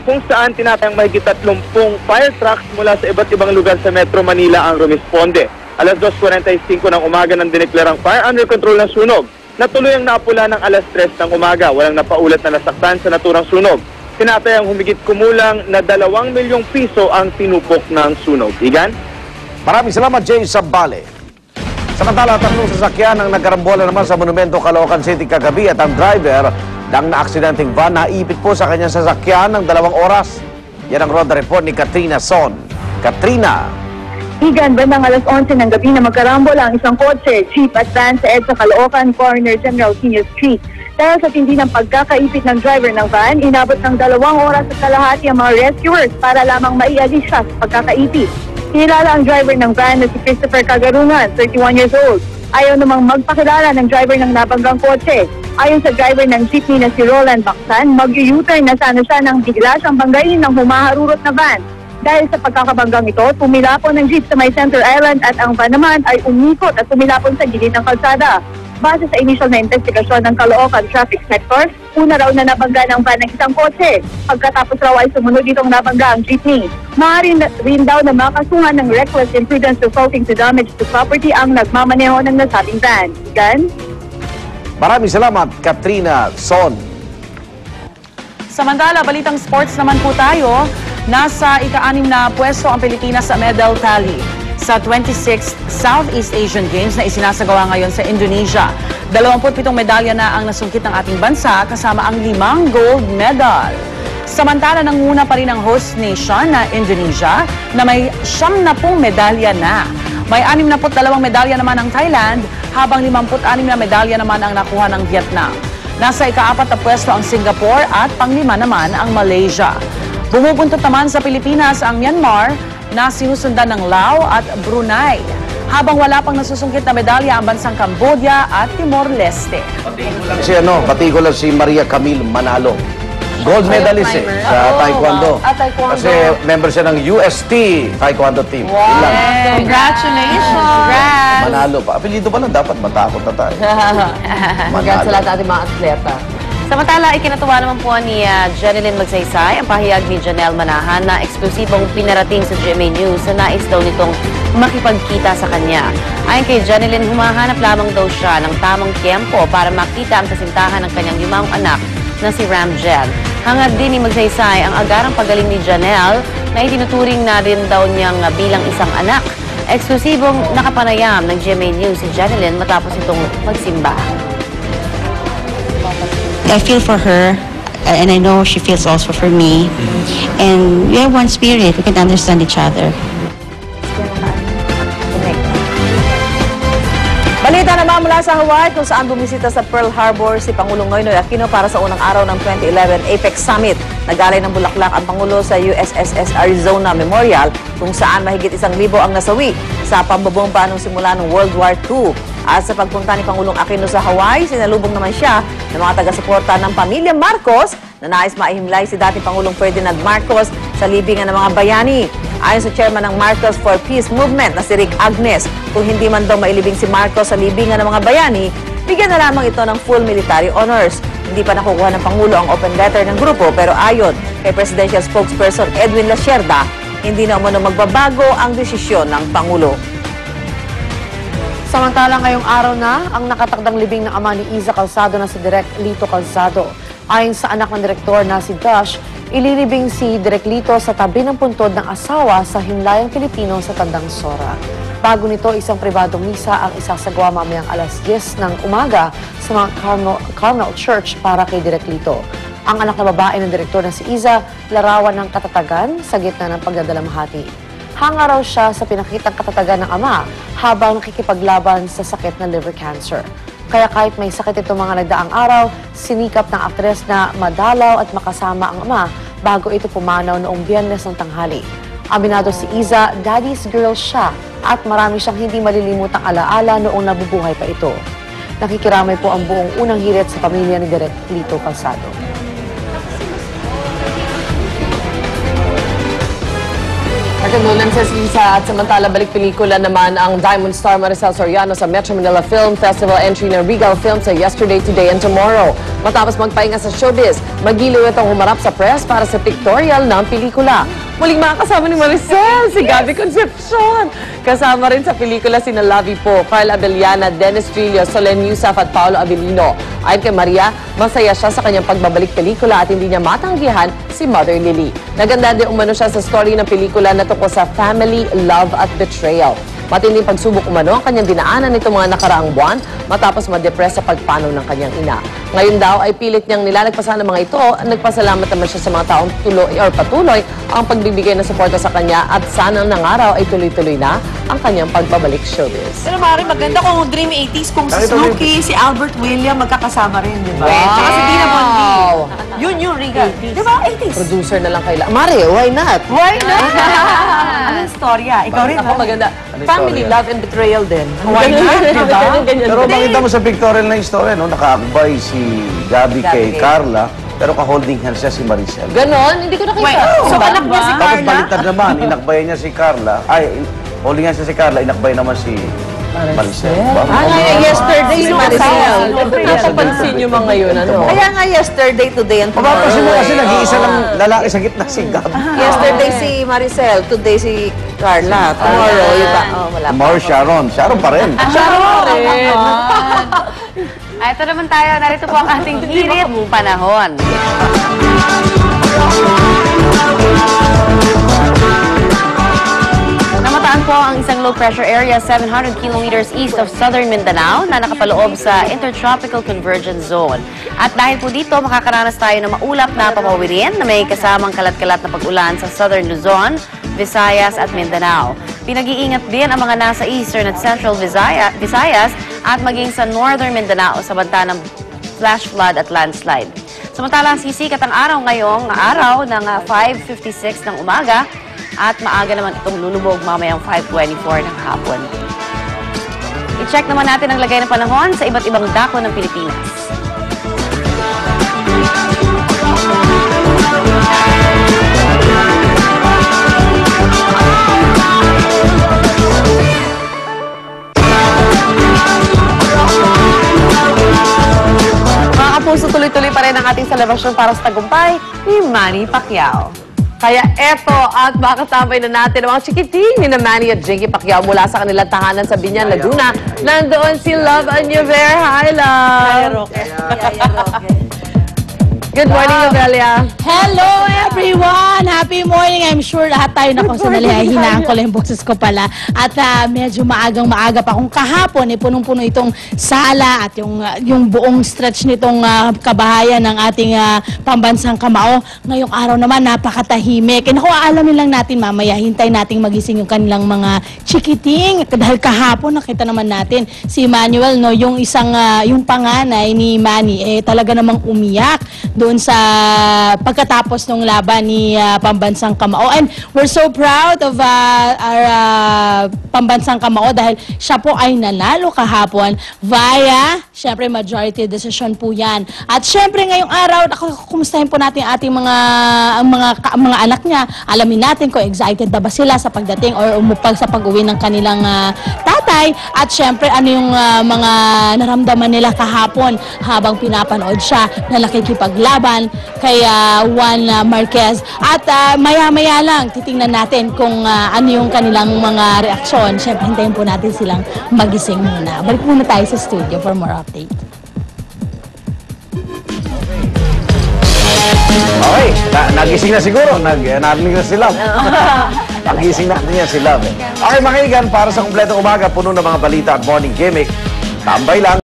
kung saan tinatayang mahigit 30 fire trucks mula sa iba't ibang lugar sa Metro Manila ang rumisponde. Alas 2:45 ng umaga nang dineklarang fire under control ng sunog. Natuloy ang napula ng alas 3 ng umaga. Walang napaulat na nasaktan sa naturang sunog. Tinatayang humigit kumulang na 2 milyong piso ang tinupok ng sunog. Igan? Maraming salamat, Jay Sabale. Samantala, tatlong sasakyan ang nagkarambola naman sa Monumento, Caloocan City kagabi at ang driver ng naaksidenteng van naipit po sa kanyang sasakyan ng 2 oras. Yan ang road report ni Katrina Son. Katrina. Igan, bandang alas 11 ng gabi na magkarambola ang isang kotse, jeep at van sa EDSA Caloocan Corner General Senior Street. Dahil sa tindi ng pagkakaipit ng driver ng van, inabot ng 2 oras at kalahati ang mga rescuers para lamang maialis siya sa pagkakaipit. Kinilala ang driver ng van na si Christopher Cagarungan, 31 years old. Ayaw namang magpakilala ng driver ng nabanggang kotse. Ayon sa driver ng jeepney na si Roland Baksan, mag-u-turn na sana siya nang bigla siyang banggain ng humaharurot na van. Dahil sa pagkakabanggang ito, tumilapon ng jeep sa may Center Island at ang van naman ay umikot at tumilapon sa gilid ng kalsada. Base sa initial na investigasyon ng Caloocan Traffic Sector, una raw na nabangga ng van ng isang kotse. Pagkatapos raw ay sumunod itong nabangga ang jeepney. Maaari rin daw na makasuhan ng reckless imprudence resulting to damage to property ang nagmamaneho ng nasabing van. Gan? Maraming salamat, Katrina Son. Samantala, balitang sports naman po tayo. Nasa ika-6 na pwesto ang Pilipinas sa medal tally sa 26th Southeast Asian Games na isinasagawa ngayon sa Indonesia. 27 medalya na ang nasungkit ng ating bansa kasama ang 5 gold medal. Samantala, nanguna pa rin ang host nation na Indonesia na may 70 medalya na. May 62 medalya naman ang Thailand habang 56 na medalya naman ang nakuha ng Vietnam. Nasa ika-4 na pwesto ang Singapore at pang-5 naman ang Malaysia. Bumubuntot naman sa Pilipinas ang Myanmar na sinusundan ng Laos at Brunei. Habang wala pang nasusungkit na medalya ang bansang Cambodia at Timor-Leste. Pati ko lang si Maria Camille Manalo. Gold medalist sa Taekwondo. Taekwondo. Kasi member siya ng UST Taekwondo team. Wow! Congratulations! Congrats! Manalo pa. Apelido pa lang, dapat matakot na tayo. Congrats sa lahat ating mga atleta. Samantala, ikinatuwa naman po ni Jeneline Magsaysay ang pahayag ni Janelle Manahan na eksklusibong pinarating sa GMA News na nais daw nitong makipagkita sa kanya. Ayon kay Jeneline, humahanap lamang daw siya ng tamang tiempo para makita ang kasintahan ng kanyang 5 anak na si Ramjel. Hangad din ni Magsaysay ang agarang pagaling ni Janelle na itinuturing na rin daw niyang bilang isang anak. Eksklusibong nakapanayam ng GMA News si Jeneline matapos itong magsimba. I feel for her, and I know she feels also for me. And we are one spirit. We can understand each other. Balita naman mula sa Hawaii kung saan bumisita sa Pearl Harbor si Pangulong Noynoy Aquino para sa unang araw ng 2011 APEC Summit. Nagalay ng bulaklak ang Pangulo sa USS Arizona Memorial kung saan mahigit 1,000 ang nasawi sa pambobomba nung simula ng World War II. At sa pagpunta ni Pangulong Aquino sa Hawaii, sinalubong naman siya ng mga taga-suporta ng pamilya Marcos na nais maihimlay si dating Pangulong Ferdinand Marcos sa libingan ng mga bayani. Ayon sa chairman ng Marcos for Peace Movement na si Rick Agnes, kung hindi man daw mailibing si Marcos sa libingan ng mga bayani, bigyan na lamang ito ng full military honors. Hindi pa nakukuha ng Pangulo ang open letter ng grupo pero ayon kay Presidential Spokesperson Edwin Lasierda, hindi na umano magbabago ang desisyon ng Pangulo. Samantala ngayong araw na ang nakatakdang libing ng ama ni Iza Calzado na si Direk Lito Calzado. Ayon sa anak ng direktor na si Dash, ililibing si Direk Lito sa tabi ng puntod ng asawa sa Himlayang Pilipino sa Tandang Sora. Bago nito, isang pribadong misa ang isasagawa mamayang alas 10 ng umaga sa mga Carmel Church para kay Direk Lito. Ang anak na babae ng direktor na si Iza, larawan ng katatagan sa gitna ng pagdadalamhati. Hanga raw siya sa pinakitang katatagan ng ama habang nakikipaglaban sa sakit na liver cancer. Kaya kahit may sakit itong mga nagdaang araw, sinikap ng aktres na madalaw at makasama ang ama bago ito pumanaw noong Biyernes ng tanghali. Aminado si Iza, daddy's girl siya at marami siyang hindi malilimutang alaala noong nabubuhay pa ito. Nakikiramay po ang buong unang hirit sa pamilya ni Direk Lito Calzado. condolences, Lisa. At samantala, balik pelikula naman ang Diamond Star Maricel Soriano sa Metro Manila Film Festival entry ng Regal Films sa Yesterday, Today, and Tomorrow. Matapos magpahinga sa showbiz, magiliw itong humarap sa press para sa pictorial ng pelikula. Muling makakasama ni Maricel, si Gabby Concepcion. Kasama rin sa pelikula sina Lavi Po, Carl Abellana, Dennis Trillo, Solen Yusaf at Paolo Avellino. Ayon kay Maria, masaya siya sa kanyang pagbabalik pelikula at hindi niya matanggihan si Mother Lily. Naganda din umano siya sa story ng pelikula na tungkol sa family, love at betrayal. Matinding pagsubok umano ang kanyang dinaanan nitong mga nakaraang buwan matapos ma-depress sa pagpanaw ng kanyang ina. Ngayon daw ay pilit niyang nilalagpasan ng mga ito. Nagpasalamat naman siya sa mga taong patuloy ang pagbibigay ng suporta sa kanya at sana ng araw ay tuloy-tuloy na ang kanyang pagbabalik showbiz. Pero Mari, maganda kung Dream 80s, kung si Snooki, si Albert William magkakasama rin, di ba? Wow! Tsaka si Dina Bondi. Yun yung Regal. Di ba? 80s. Producer na lang kaila. Mari, why not? Why not? Anong storya? Ikaw rin, Ako ha? maganda. Ano Family, istorya? love, and betrayal din. Why not? Di ba? Pero makita mo sa pictorial na istorya, no, nakaakbay si Gabby kay Carla, pero ka-holding hands siya si Maricel. Ganon? Hindi ko nakita. Wait, so anak niya si Tapos Carla? baliktad naman, inakbay niya si Carla. Holding hands niya si Carla, inakbay naman si Maricel. Yesterday si Maricel. Napapansin nyo mga yun, ano? Kaya nga yesterday, today, and tomorrow. Papapansin mo kasi nag-iisa lang lalaki sa gitna si Gabby. Yesterday si Maricel, today si Carla. Tomorrow, iba. Oh, wala pa. Tomorrow, Sharon. Sharon pa rin. Ito naman tayo, narito po ang ating hirit panahon. Namataan po ang isang low-pressure area 700 kilometers east of southern Mindanao na nakapaloob sa Intertropical Convergence Zone. At dahil po dito, makakaranas tayo ng maulap na pamawirin na may kasamang kalat-kalat na pag-ulan sa southern Luzon, Visayas at Mindanao. Pinag-iingat din ang mga nasa eastern at central Visayas at maging sa northern Mindanao sa banta ng flash flood at landslide. Samantalang sisikat ang araw ngayong araw ng 5:56 ng umaga at maaga naman itong lulubog mamayang 5:24 ng hapon. I-check naman natin ang lagay ng panahon sa iba't ibang dako ng Pilipinas. Puso, tuloy-tuloy pa rin ang ating selebrasyon para sa tagumpay ni Manny Pacquiao. Kaya eto at makakasabay na natin ang mga chikiting ni Manny at Jinky Pacquiao mula sa kanilang tahanan sa Binyan, Laguna. Nandoon si Love Anyover. Hi, Love! Good morning, Novelia. Hello, everyone! Happy morning! I'm sure lahat tayo na personally ay hinaan ko lang yung boses ko pala. At medyo maagang-maaga pa. Kung kahapon, punong-puno itong sala at yung buong stretch nitong kabahayan ng ating pambansang kamao. Ngayong araw naman, napakatahimik. Naku, aalamin lang natin mamaya, hintay nating magising yung kanilang mga chikiting. Dahil kahapon, nakita naman natin si Manuel, no, yung isang, yung panganay ni Manny, talaga namang umiyak doon sa pagkatapos ng laban ni Pambansang Kamao. And we're so proud of our Pambansang Kamao dahil siya po ay nanalo kahapon via, syempre, majority decision po yan. At syempre ngayong araw, kumustahin po natin ating mga anak niya. Alamin natin kung excited na ba sila sa pagdating or umupag sa pag-uwi ng kanilang tatay. At syempre, ano yung mga naramdaman nila kahapon habang pinapanood siya na nakikipaglaban kay Juan Marquez. At maya-maya lang, titingnan natin kung ano yung kanilang mga reaksyon. Siyempre, hintayin po natin silang magising muna. Balik muna tayo sa studio for more update. Okay, nagising na siguro. Narinig na si Love. Nagising na niya si Love. Okay, makikigan para sa kumpletong umaga, puno ng mga balita at morning gimmick. Tambay lang.